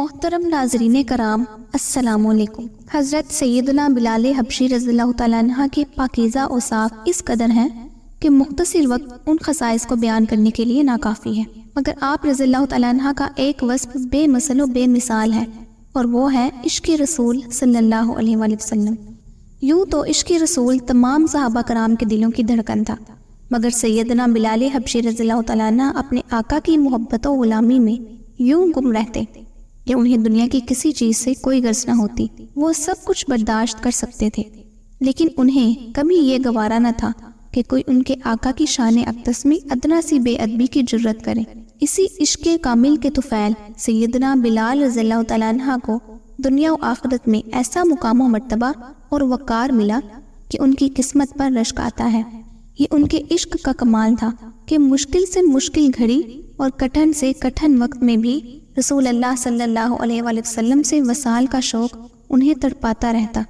محترم ناظرین کرام، السلام علیکم۔ حضرت سیدنا بلال حبشی رضی اللہ تعالیٰ عنہ کے پاکیزہ اوصاف اس قدر ہیں کہ مختصر وقت ان خصائص کو بیان کرنے کے لیے ناکافی ہے، مگر آپ رضی اللہ تعالیٰ عنہ کا ایک وصف بے مثل و بے مثال ہے، اور وہ ہے عشق رسول صلی اللہ علیہ وآلہ وسلم۔ یوں تو عشق رسول تمام صحابہ کرام کے دلوں کی دھڑکن تھا، مگر سیدنا بلال حبشی رضی اللہ تعالیٰ عنہ اپنے آقا کی محبت و غلامی میں یوں گم رہتے کہ انہیں دنیا کی کسی چیز سے کوئی غرض نہ ہوتی۔ وہ سب کچھ برداشت کر سکتے تھے، لیکن انہیں کبھی یہ گوارا نہ تھا کہ کوئی ان کے آقا کی شان اقدس میں ادنا سی بے ادبی کی جرت کرے۔ اسی عشق کامل کے طفیل سیدنا بلال رضی اللہ تعالیٰ عنہ کو دنیا و آخرت میں ایسا مقام و مرتبہ اور وقار ملا کہ ان کی قسمت پر رشک آتا ہے۔ یہ ان کے عشق کا کمال تھا کہ مشکل سے مشکل گھڑی اور کٹھن سے کٹھن وقت میں بھی رسول اللہ صلی اللہ علیہ وآلہ وسلم سے وصال کا شوق انہیں تڑپاتا رہتا،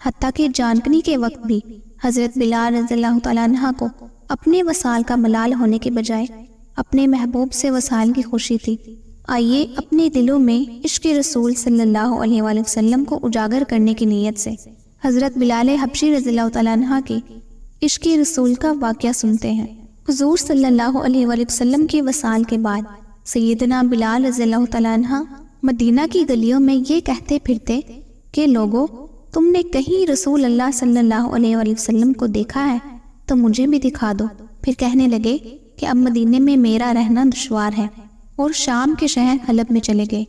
حتیٰ کہ جانکنی کے وقت بھی حضرت بلال رضی اللہ تعالیٰ عنہ کو اپنے وصال کا ملال ہونے کے بجائے اپنے محبوب سے وصال کی خوشی تھی۔ آئیے اپنے دلوں میں عشق رسول صلی اللہ علیہ وآلہ وسلم کو اجاگر کرنے کی نیت سے حضرت بلال حبشی رضی اللہ تعالیٰ عنہ کے عشق رسول کا واقعہ سنتے ہیں۔ حضور صلی اللہ علیہ وآلہ وسلم کے وصال کے بعد سیدنا بلال رضی اللہ تعالیٰ عنہ مدینہ کی گلیوں میں یہ کہتے پھرتے کہ لوگو، تم نے کہیں رسول اللہ صلی اللہ علیہ وآلہ وسلم کو دیکھا ہے تو مجھے بھی دکھا دو۔ پھر کہنے لگے کہ اب مدینے میں میرا رہنا دشوار ہے، اور شام کے شہر حلب میں چلے گئے۔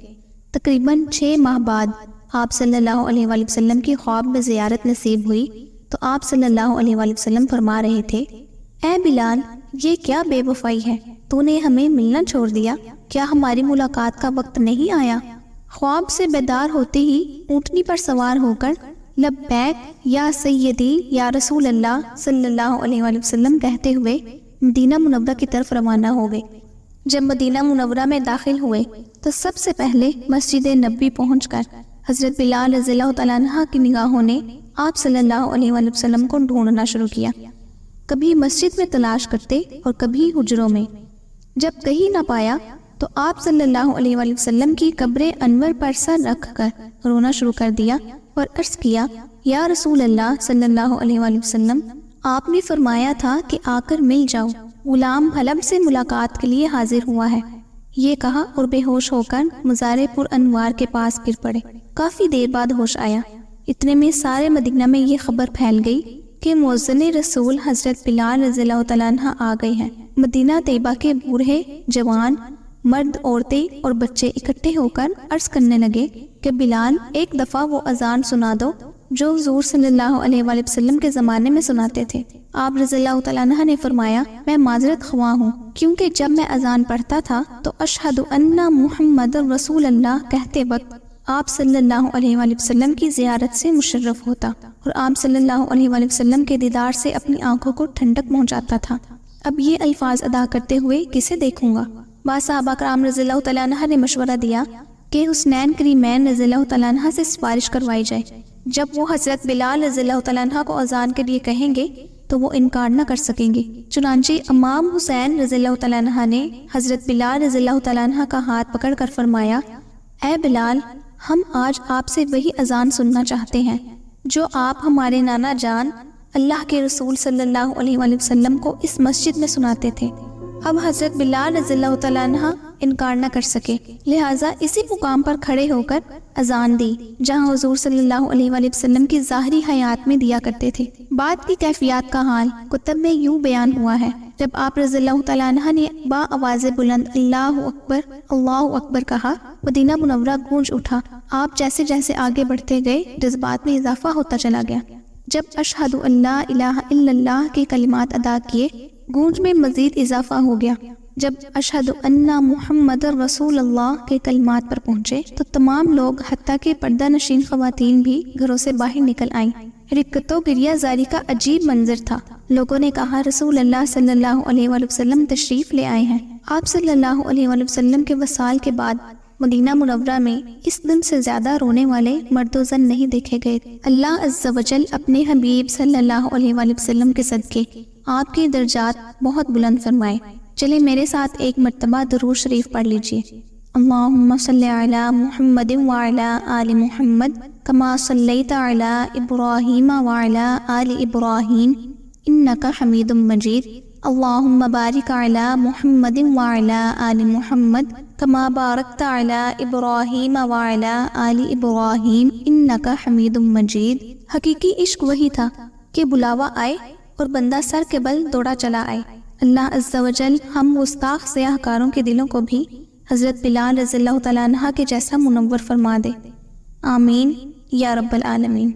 تقریباً 6 ماہ بعد آپ صلی اللہ علیہ وآلہ وسلم کی خواب میں زیارت نصیب ہوئی تو آپ صلی اللہ علیہ وآلہ وسلم فرما رہے تھے، اے بلال، یہ کیا بے وفائی ہے، تو نے ہمیں ملنا چھوڑ دیا، کیا ہماری ملاقات کا وقت نہیں آیا؟ خواب سے بیدار ہوتے ہی اونٹنی پر سوار ہو کر لبیک یا سیدی یا رسول اللہ صلی اللہ علیہ وآلہ وسلم کہتے ہوئے مدینہ منورہ کی طرف روانہ ہو گئے۔ جب مدینہ منورہ میں داخل ہوئے تو سب سے پہلے مسجد نبوی پہنچ کر حضرت بلال رضی اللہ تعالیٰ عنہ کی نگاہوں نے آپ صلی اللہ علیہ وآلہ وسلم کو ڈھونڈنا شروع کیا، کبھی مسجد میں تلاش کرتے اور کبھی حجروں میں۔ جب کہیں نہ پایا تو آپ صلی اللہ علیہ وآلہ وسلم کی قبر انور پر سر رکھ کر رونا شروع کر دیا اور عرض کیا، یا رسول اللہ صلی اللہ علیہ وآلہ وسلم، آپ نے فرمایا تھا کہ آ کر مل جاؤ، غلام حلب سے ملاقات کے لیے حاضر ہوا ہے۔ یہ کہا اور بے ہوش ہو کر مزار پر انوار کے پاس گر پڑے۔ کافی دیر بعد ہوش آیا۔ اتنے میں سارے مدینہ میں یہ خبر پھیل گئی کہ مؤذن رسول حضرت بلال رضی اللہ تعالیٰ عنہ آ گئے ہیں۔ مدینہ طیبہ کے بوڑھے، جوان، مرد، عورتیں اور بچے اکٹھے ہو کر عرض کرنے لگے کہ بلال، ایک دفعہ وہ اذان سنا دو جو حضور صلی اللہ علیہ وآلہ وسلم کے زمانے میں سناتے تھے۔ آپ رضی اللہ تعالیٰ عنہ نے فرمایا، میں معذرت خواہ ہوں، کیونکہ جب میں اذان پڑھتا تھا تو اشہد ان محمد رسول اللہ کہتے وقت آپ صلی اللہ علیہ وآلہ وسلم کی زیارت سے مشرف ہوتا اور آپ صلی اللہ علیہ وآلہ وسلم کے دیدار سے اپنی آنکھوں کو ٹھنڈک پہنچاتا تھا۔ اب یہ الفاظ ادا کرتے ہوئے کسے دیکھوں گا؟ بعض صحابہ کرام رضی اللہ تعالیٰ عنہ نے مشورہ دیا کہ حسنین کریمین رضی اللہ تعالیٰ عنہ سے سفارش کروائی جائے، جب وہ حضرت بلال رضی اللہ تعالیٰ عنہ کو اذان کے لیے کہیں گے تو وہ انکار نہ کر سکیں گے۔ چنانچہ امام حسین رضی اللہ تعالیٰ عنہ نے حضرت بلال رضی اللہ تعالیٰ عنہ کا ہاتھ پکڑ کر فرمایا، اے بلال، ہم آج آپ سے وہی اذان سننا چاہتے ہیں جو آپ ہمارے نانا جان اللہ کے رسول صلی اللہ علیہ وآلہ وسلم کو اس مسجد میں سناتے تھے۔ اب حضرت بلال رضی اللہ تعالیٰ عنہ انکار نہ کر سکے، لہٰذا اسی مقام پر کھڑے ہو کر اذان دی جہاں حضور صلی اللہ علیہ وآلہ وسلم کی ظاہری حیات میں دیا کرتے تھے۔ بعد کی کیفیات کا حال کتب میں یوں بیان ہوا ہے، جب آپ رضی اللہ تعالیٰ عنہ نے با آواز بلند اللہ اکبر کہا، مدینہ منورہ گونج اٹھا۔ آپ جیسے جیسے آگے بڑھتے گئے جذبات میں اضافہ ہوتا چلا گیا۔ جب اشہد ان لا الہ الا اللہ کے کلمات ادا کیے، گونج میں مزید اضافہ ہو گیا۔ جب اشہد ان محمد رسول اللہ کے کلمات پر پہنچے تو تمام لوگ حتیٰ کہ پردہ نشین خواتین بھی گھروں سے باہر نکل آئیں۔ رکت و گریہ زاری کا عجیب منظر تھا۔ لوگوں نے کہا، رسول اللہ صلی اللہ علیہ وآلہ وسلم تشریف لے آئے ہیں۔ آپ صلی اللہ علیہ وآلہ وسلم کے وصال کے بعد مدینہ منورہ میں اس دن سے زیادہ رونے والے مرد و زن نہیں دیکھے گئے۔ اللہ عز و جل اپنے حبیب صلی اللہ علیہ وآلہ وسلم کے صدقے آپ کے درجات بہت بلند فرمائے۔ چلے میرے ساتھ ایک مرتبہ درود شریف پڑھ لیجئے۔ اللہم صلی علی محمد وعلی آل محمد کما صلیت علی ابراہیم وعلی آل ابراہیم انک حمید مجید اللہم بارک علی محمد وعلی آل محمد کما بارکت علی ابراہیم وعلی آل ابراہیم انک حمید مجید۔ حقیقی عشق وہی تھا کہ بلاوا آئے اور بندہ سر کے بل دوڑا چلا آئے۔ اللہ عز و جل ہم گستاخ سیاہ کاروں کے دلوں کو بھی حضرت بلال رضی اللہ تعالیٰ عنہ کے جیسا منور فرما دے، آمین یا رب العالمین۔